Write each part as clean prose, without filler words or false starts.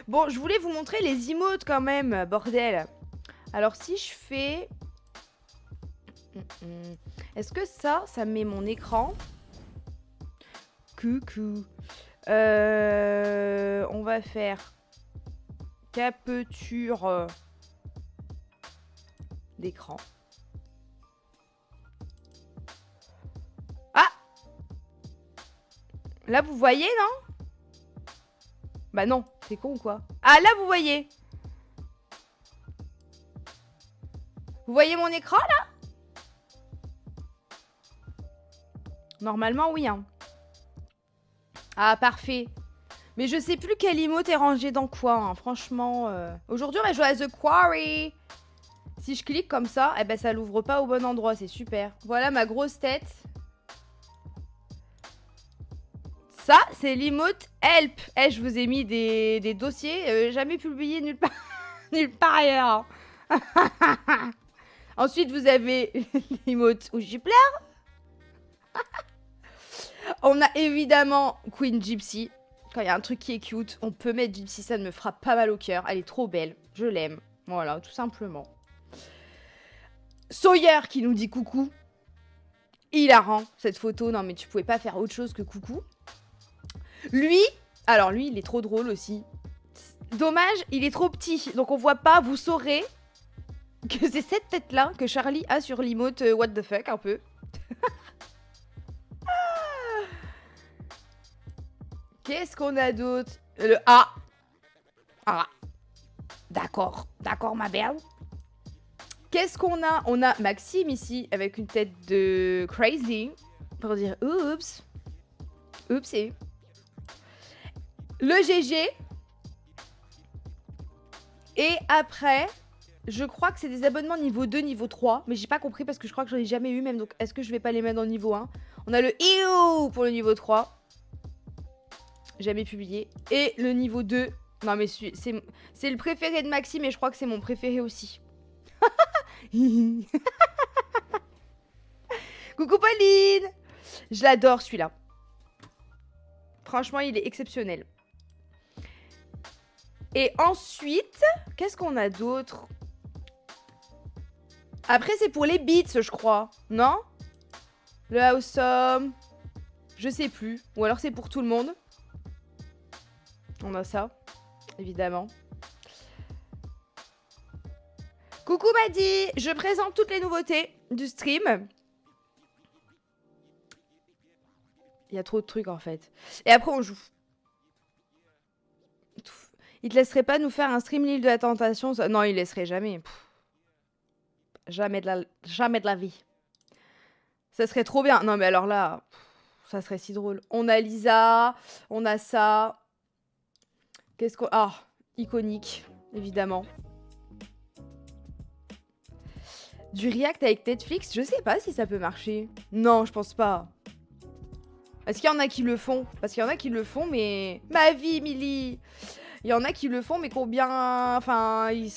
Bon, je voulais vous montrer les emotes quand même, bordel. Alors si je fais... Est-ce que ça met mon écran? Coucou. On va faire capture d'écran. Ah! Là, vous voyez, non? Bah non, c'est con ou quoi? Ah, là, vous voyez. Vous voyez mon écran, là? Normalement, oui, hein. Ah, parfait. Mais je sais plus quel emote est rangé dans quoi, hein. Franchement. Aujourd'hui, on va jouer à The Quarry. Si je clique comme ça, eh ben, ça l'ouvre pas au bon endroit. C'est super. Voilà ma grosse tête. Ça, c'est l'emote Help. Eh, je vous ai mis des dossiers jamais publiés nulle part, nulle part ailleurs. Ensuite, vous avez l'emote où je pleure. On a évidemment Queen Gypsy. Quand il y a un truc qui est cute, on peut mettre Gypsy, ça ne me fera pas mal au cœur. Elle est trop belle, je l'aime. Voilà, tout simplement. Sawyer qui nous dit coucou. Hilarant, cette photo. Non, mais tu pouvais pas faire autre chose que coucou. Lui, alors lui, il est trop drôle aussi. Dommage, il est trop petit. Donc on voit pas, vous saurez que c'est cette tête-là que Charlie a sur l'emote what the fuck, un peu. Qu'est-ce qu'on a d'autre? Le A. Ah. D'accord. D'accord, ma belle. Qu'est-ce qu'on a? On a Maxime ici, avec une tête de crazy. Pour dire oups. Oupsie. Le GG. Et après, je crois que c'est des abonnements niveau 2, niveau 3. Mais j'ai pas compris parce que je crois que j'en ai jamais eu même. Donc est-ce que je vais pas les mettre dans le niveau 1? On a le IO pour le niveau 3. Jamais publié. Et le niveau 2. Non mais c'est le préféré de Maxime et je crois que c'est mon préféré aussi. Coucou Pauline. Je l'adore celui-là. Franchement, il est exceptionnel. Et ensuite, qu'est-ce qu'on a d'autre? Après, c'est pour les beats, je crois. Non? Le awesome. Je sais plus. Ou alors c'est pour tout le monde. On a ça, évidemment. Coucou Maddy, je présente toutes les nouveautés du stream. Il y a trop de trucs en fait. Et après on joue. Il te laisserait pas nous faire un stream l'île de la tentation? Non, il laisserait jamais. Jamais de la vie. Ça serait trop bien. Non mais alors là, ça serait si drôle. On a Lisa, on a ça. Qu'est-ce qu'on... Ah, iconique, évidemment. Du React avec Netflix, je sais pas si ça peut marcher. Non, je pense pas. Est-ce qu'il y en a qui le font? Parce qu'il y en a qui le font, mais... Ma vie, Milly! Il y en a qui le font, mais combien... Enfin, ils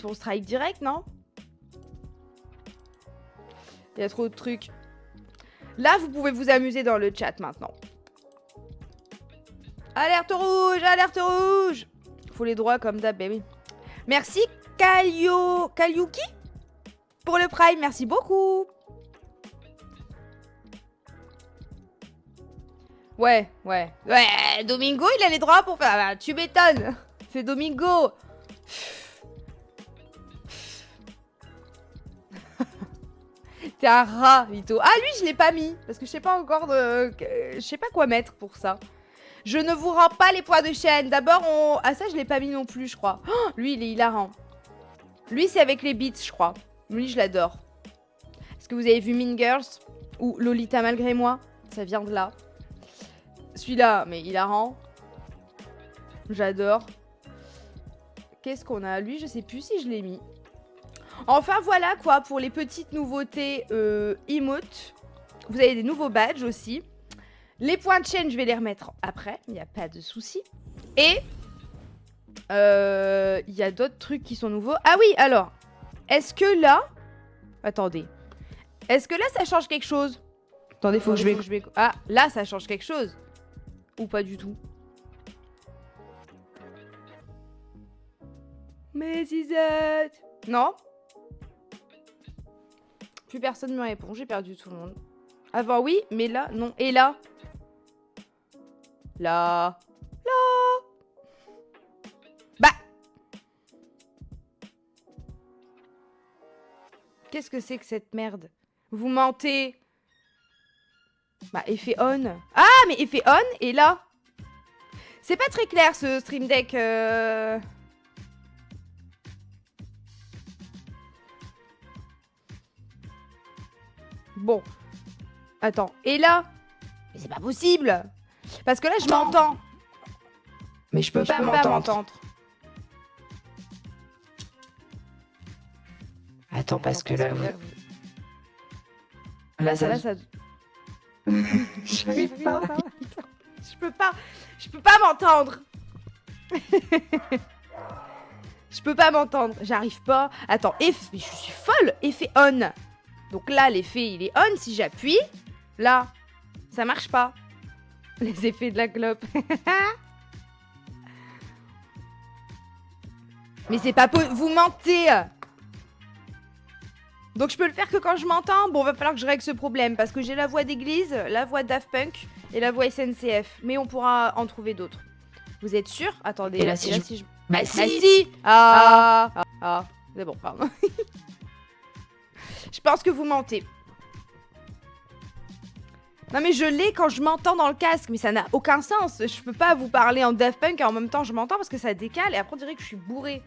font strike direct, non? Il y a trop de trucs. Là, vous pouvez vous amuser dans le chat, maintenant. Alerte rouge! Alerte rouge! Faut les droits comme d'hab, baby. Merci, Kalyuki? Pour le Prime, merci beaucoup. Ouais. Domingo, il a les droits pour faire... Ah, tu m'étonnes. C'est Domingo. T'es un rat, Vito. Ah, lui, je l'ai pas mis. Parce que je sais pas encore de... Je sais pas quoi mettre pour ça. Je ne vous rends pas les points de chaîne. D'abord, on... Ah, ça, je l'ai pas mis non plus, je crois. Oh, lui, il est hilarant. Lui, c'est avec les beats, je crois. Lui, je l'adore. Est-ce que vous avez vu Mean Girls? Ou Lolita malgré moi? Ça vient de là. Celui-là, mais hilarant. J'adore. Qu'est-ce qu'on a? Lui, je sais plus si je l'ai mis. Enfin, voilà, quoi, pour les petites nouveautés emotes. Vous avez des nouveaux badges aussi. Les points de chaîne, je vais les remettre après. Il n'y a pas de souci. Et il y a d'autres trucs qui sont nouveaux. Ah oui, alors. Est-ce que là... Attendez. Est-ce que là, ça change quelque chose? Attendez, faut que je vais... Ah, là, ça change quelque chose. Ou pas du tout. Mais Isette. Non. Plus personne me répond. J'ai perdu tout le monde. Avant, oui, mais là, non. Et là? Là. Là. Bah. Qu'est-ce que c'est que cette merde? Vous mentez. Bah, effet on. Ah, mais effet on, et là? C'est pas très clair, ce Stream Deck. Bon. Attends. Et là? Mais c'est pas possible. Parce que là, je m'entends. Mais je peux pas m'entendre. m'entendre. Attends, parce que là... Là, ça... Là, ça... J'arrive pas. Je peux pas m'entendre. Je peux pas m'entendre. J'arrive pas. Attends, mais je suis folle. Effet on. Donc là, l'effet, il est on. Si j'appuie, là, ça marche pas. Les effets de la clope. Mais c'est pas possible. Vous mentez. Donc je peux le faire que quand je m'entends. Bon, va falloir que je règle ce problème parce que j'ai la voix d'église, la voix Daft Punk et la voix SNCF. Mais on pourra en trouver d'autres. Vous êtes sûr? Attendez, Et là, là, si si je... Bah Ah si. si. C'est bon, pardon. Je pense que vous mentez. Non mais je l'ai quand je m'entends dans le casque, mais ça n'a aucun sens. Je peux pas vous parler en Daft Punk et en même temps je m'entends parce que ça décale et après on dirait que je suis bourrée.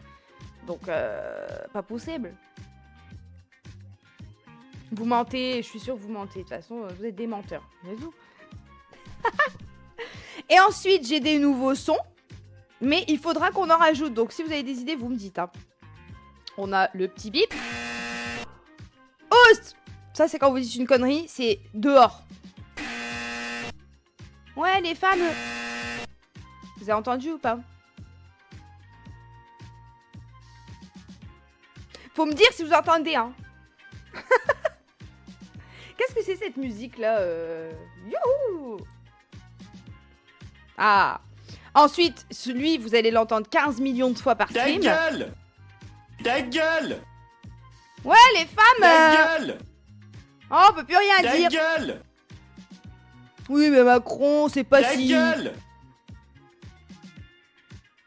Donc pas possible. Vous mentez, je suis sûre que vous mentez. De toute façon, vous êtes des menteurs. Mais vous. Et ensuite, j'ai des nouveaux sons. Mais il faudra qu'on en rajoute. Donc si vous avez des idées, vous me dites. Hein. On a le petit bip. Host! Ça, c'est quand vous dites une connerie. C'est dehors. Ouais, les femmes. Vous avez entendu ou pas? Faut me dire si vous entendez, hein. Qu'est-ce que c'est cette musique-là Youhou! Ah. Ensuite, celui, vous allez l'entendre 15 millions de fois par stream. Ta gueule! Ta gueule! Ouais, les femmes Ta gueule! Oh, on peut plus rien Ta dire. gueule! Oui, mais Macron, c'est pas Ta si... gueule!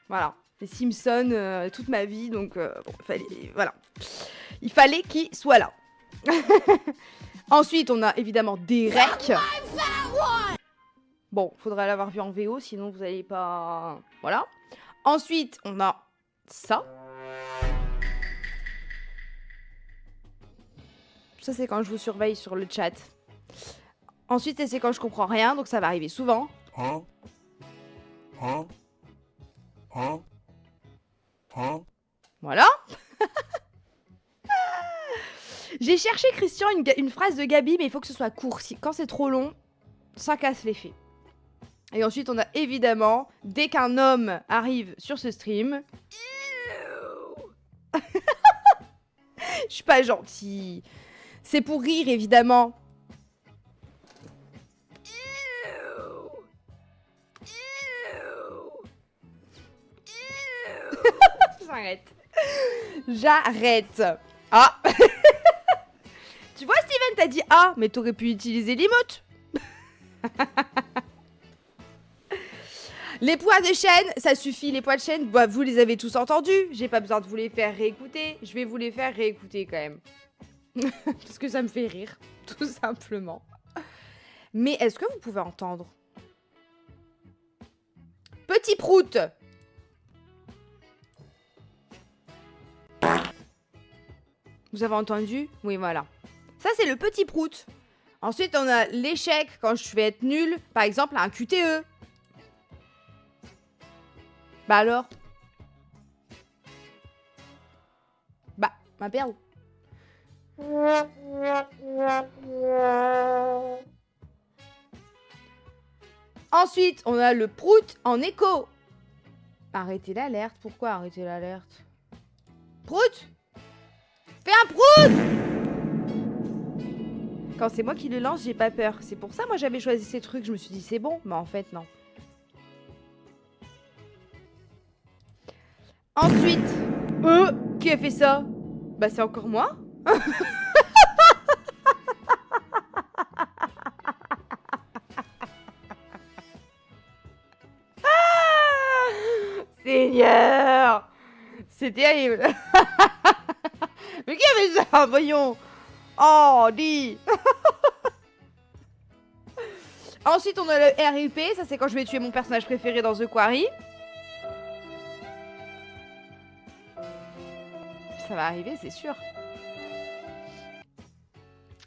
Voilà. Les Simpsons, toute ma vie, donc bon, voilà. Il fallait qu'il soit là. Ensuite, on a évidemment des recs. Bon, faudrait l'avoir vu en VO, sinon vous allez pas... Voilà. Ensuite, on a ça. Ça, c'est quand je vous surveille sur le chat. Ensuite, c'est quand je comprends rien, donc ça va arriver souvent. Voilà. J'ai cherché, Christian, une phrase de Gabi, mais il faut que ce soit court. Quand c'est trop long, ça casse l'effet. Et ensuite, on a évidemment, dès qu'un homme arrive sur ce stream... Je suis pas gentille. C'est pour rire, évidemment. J'arrête. J'arrête. Ah. Tu vois, Steven, t'as dit ah, mais t'aurais pu utiliser l'emote. Les poids de chaîne, ça suffit. Les poids de chaîne, bah, vous les avez tous entendus. J'ai pas besoin de vous les faire réécouter. Je vais vous les faire réécouter quand même. Parce que ça me fait rire, tout simplement. Mais est-ce que vous pouvez entendre? Petit prout. Vous avez entendu? Oui, voilà. Ça, c'est le petit prout. Ensuite, on a l'échec quand je vais être nulle. Par exemple, à un QTE. Bah alors? Bah, ma perle. Ensuite, on a le prout en écho. Arrêtez l'alerte. Pourquoi arrêter l'alerte? Prout! Fais un prout! Quand c'est moi qui le lance, j'ai pas peur. C'est pour ça, moi, j'avais choisi ces trucs. Je me suis dit, c'est bon. Mais en fait, non. Ensuite, Qui a fait ça? Bah c'est encore moi. Seigneur, c'est terrible. Mais qui a fait ça? Voyons. Oh, dis. Ensuite, on a le RIP. Ça, c'est quand je vais tuer mon personnage préféré dans The Quarry. Ça va arriver, c'est sûr.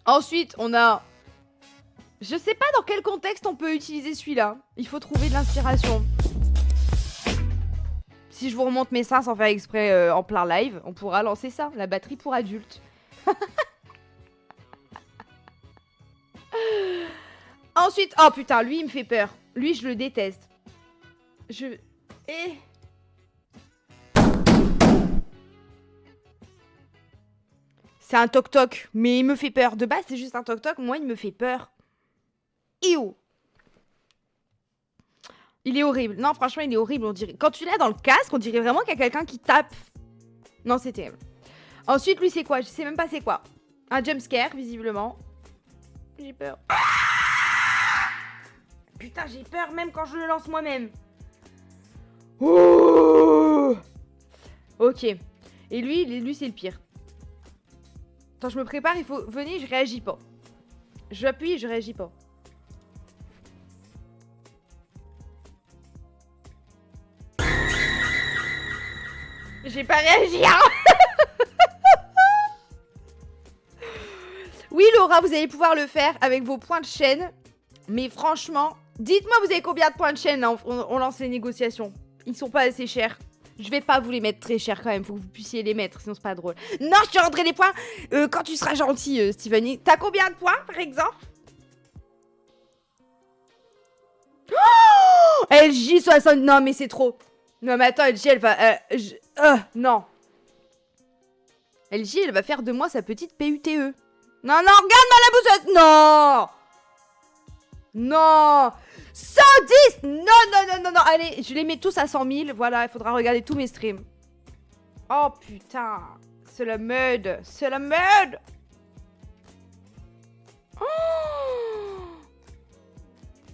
Ensuite, on a... Je sais pas dans quel contexte on peut utiliser celui-là. Il faut trouver de l'inspiration. Si je vous remonte mes seins sans faire exprès en plein live, on pourra lancer ça. La batterie pour adultes. Ensuite... Oh putain, lui, il me fait peur. Lui, je le déteste. C'est un toc-toc, mais il me fait peur. De base, c'est juste un toc-toc. Moi, il me fait peur. Iou. Il est horrible. Non, franchement, il est horrible. On dirait... Quand tu l'as dans le casque, on dirait vraiment qu'il y a quelqu'un qui tape. Non, c'est terrible. Ensuite, lui, c'est quoi? Je sais même pas c'est quoi. Un jumpscare, visiblement. J'ai peur. Putain, j'ai peur même quand je le lance moi-même. Oh, ok. Et lui c'est le pire. Attends, je me prépare, il faut... Venez, je réagis pas. J'appuie, je réagis pas. J'ai pas réagi, hein. Oui, Laura, vous allez pouvoir le faire avec vos points de chaîne. Mais franchement, dites-moi vous avez combien de points de chaîne, hein, on lance les négociations. Ils sont pas assez chers. Je vais pas vous les mettre très chers quand même, faut que vous puissiez les mettre, sinon c'est pas drôle. Non, je te rendrai les points quand tu seras gentil, Stephanie. T'as combien de points, par exemple? Oh, LJ 60... Non, mais c'est trop. Non, mais attends, LJ, elle va... non. LJ, elle va faire de moi sa petite PUTE. Non, non, regarde-moi la boussole. Non. Non. 110. Non, non, non, non, non. Allez, je les mets tous à 100 000. Voilà, il faudra regarder tous mes streams. Oh, putain. C'est la merde. C'est la merde.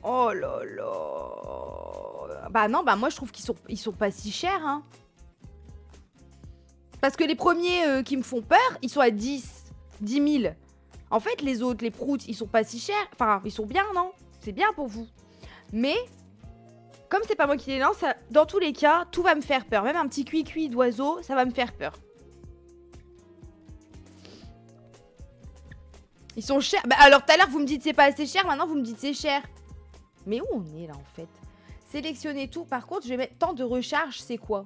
Oh là là. Bah non, bah moi je trouve qu'ils sont pas si chers, hein. Parce que les premiers qui me font peur, ils sont à 10 000. En fait, les autres, les proutes, ils sont pas si chers. Enfin, ils sont bien, non? C'est bien pour vous. Mais, comme c'est pas moi qui les lance, ça, dans tous les cas, tout va me faire peur. Même un petit cuicui d'oiseau, ça va me faire peur. Ils sont chers. Bah alors, tout à l'heure, vous me dites c'est pas assez cher. Maintenant, vous me dites c'est cher. Mais où on est, là, en fait? Sélectionnez tout. Par contre, je vais mettre temps de recharge, c'est quoi?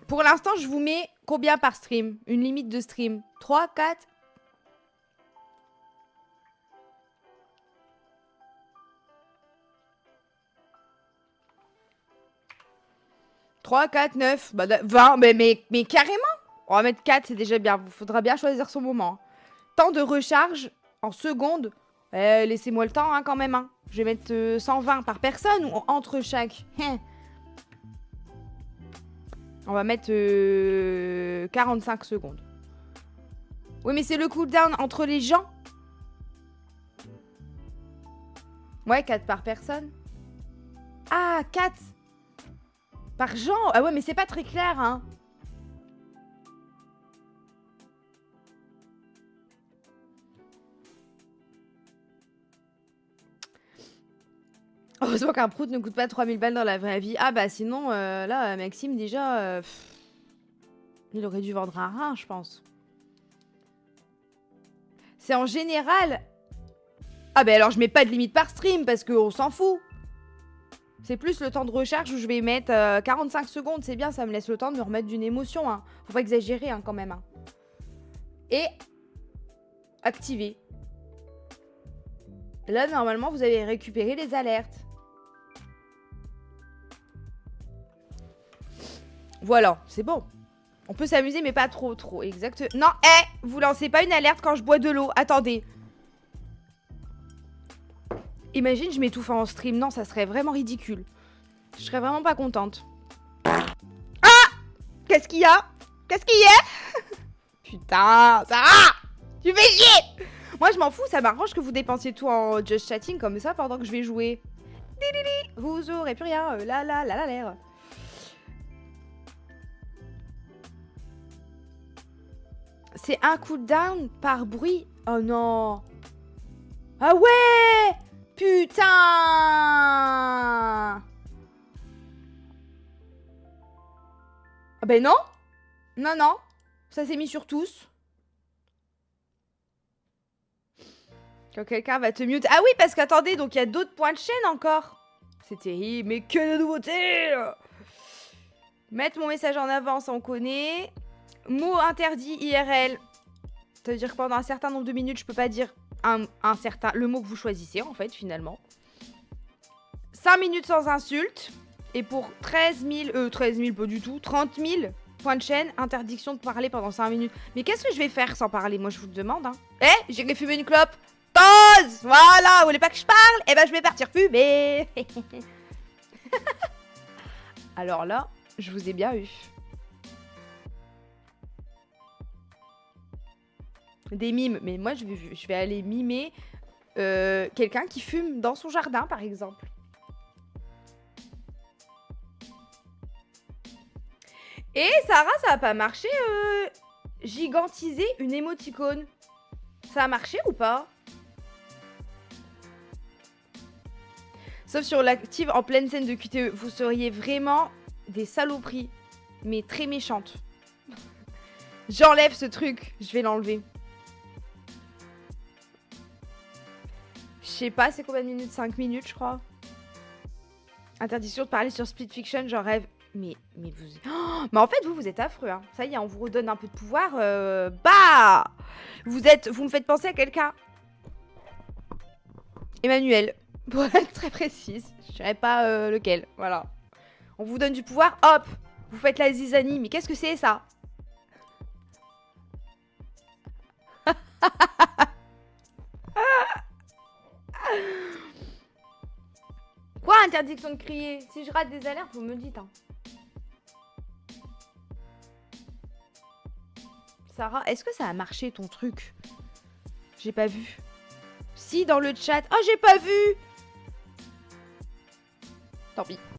Pour l'instant, je vous mets combien par stream? Une limite de stream. 3, 4? 3, 4, 9, bah 20, mais carrément. On va mettre 4, c'est déjà bien. Il faudra bien choisir son moment. Temps de recharge en secondes. Laissez-moi le temps, hein, quand même. Hein. Je vais mettre 120 par personne ou entre chaque. On va mettre 45 secondes. Oui, mais c'est le cooldown entre les gens. Ouais, 4 par personne. Ah, 4 par gens. Ah ouais, mais c'est pas très clair, hein. Heureusement qu'un prout ne coûte pas 3000 balles dans la vraie vie. Ah bah sinon, là, Maxime, déjà, il aurait dû vendre un rein, je pense. C'est en général... Ah bah alors je mets pas de limite par stream, parce qu'on s'en fout. C'est plus le temps de recharge où je vais mettre 45 secondes. C'est bien, ça me laisse le temps de me remettre d'une émotion. Hein. Faut pas exagérer, hein, quand même. Hein. Et... activer. Là, normalement, vous avez récupéré les alertes. Voilà, c'est bon. On peut s'amuser, mais pas trop, trop. Exact. Non, vous lancez pas une alerte quand je bois de l'eau. Attendez. Imagine, je m'étouffe en stream. Non, ça serait vraiment ridicule. Je serais vraiment pas contente. Ah! Qu'est-ce qu'il y a? Qu'est-ce qu'il y a? Putain, Sarah! Tu fais chier! Moi, je m'en fous, ça m'arrange que vous dépensiez tout en just chatting comme ça pendant que je vais jouer. Dididi, vous aurez plus rien, l'air. C'est un cooldown par bruit. Oh non. Ah ouais! Putain! Ah ben non! Non, non. Ça s'est mis sur tous. Quand quelqu'un va te mute. Ah oui, parce qu'attendez, donc il y a d'autres points de chaîne encore. C'est terrible, mais que de nouveautés! Mettre mon message en avant, ça on connaît. Mot interdit IRL. Ça veut dire que pendant un certain nombre de minutes, je peux pas dire le mot que vous choisissez, en fait, finalement. 5 minutes sans insulte. Et pour 13 000, pas du tout, 30 000 points de chaîne, interdiction de parler pendant 5 minutes. Mais qu'est-ce que je vais faire sans parler? Moi, je vous le demande, hein. Eh, j'irai fumer une clope. Pause! Voilà, vous voulez pas que je parle? Eh ben, je vais partir fumer. Alors là, je vous ai bien eu. Des mimes, mais moi, je vais aller mimer quelqu'un qui fume dans son jardin, par exemple. Et Sarah, ça a pas marché, gigantiser une émoticône. Ça a marché ou pas? Sauf sur l'active en pleine scène de QTE. Vous seriez vraiment des saloperies, mais très méchantes. J'enlève ce truc, je vais l'enlever. Je sais pas, c'est combien de minutes? 5 minutes, je crois. Interdiction de parler sur Split Fiction, j'en rêve. Mais vous... Oh, mais en fait, vous êtes affreux, hein. Ça y est, on vous redonne un peu de pouvoir. Bah! Vous me faites penser à quelqu'un. Emmanuel. Pour être très précise. Je dirais pas lequel. Voilà. On vous donne du pouvoir, hop! Vous faites la zizanie. Mais qu'est-ce que c'est, ça? Quoi, interdiction de crier? Si je rate des alertes, vous me dites, hein. Sarah, est-ce que ça a marché ton truc? J'ai pas vu. Si, dans le chat. Oh, j'ai pas vu! Tant pis.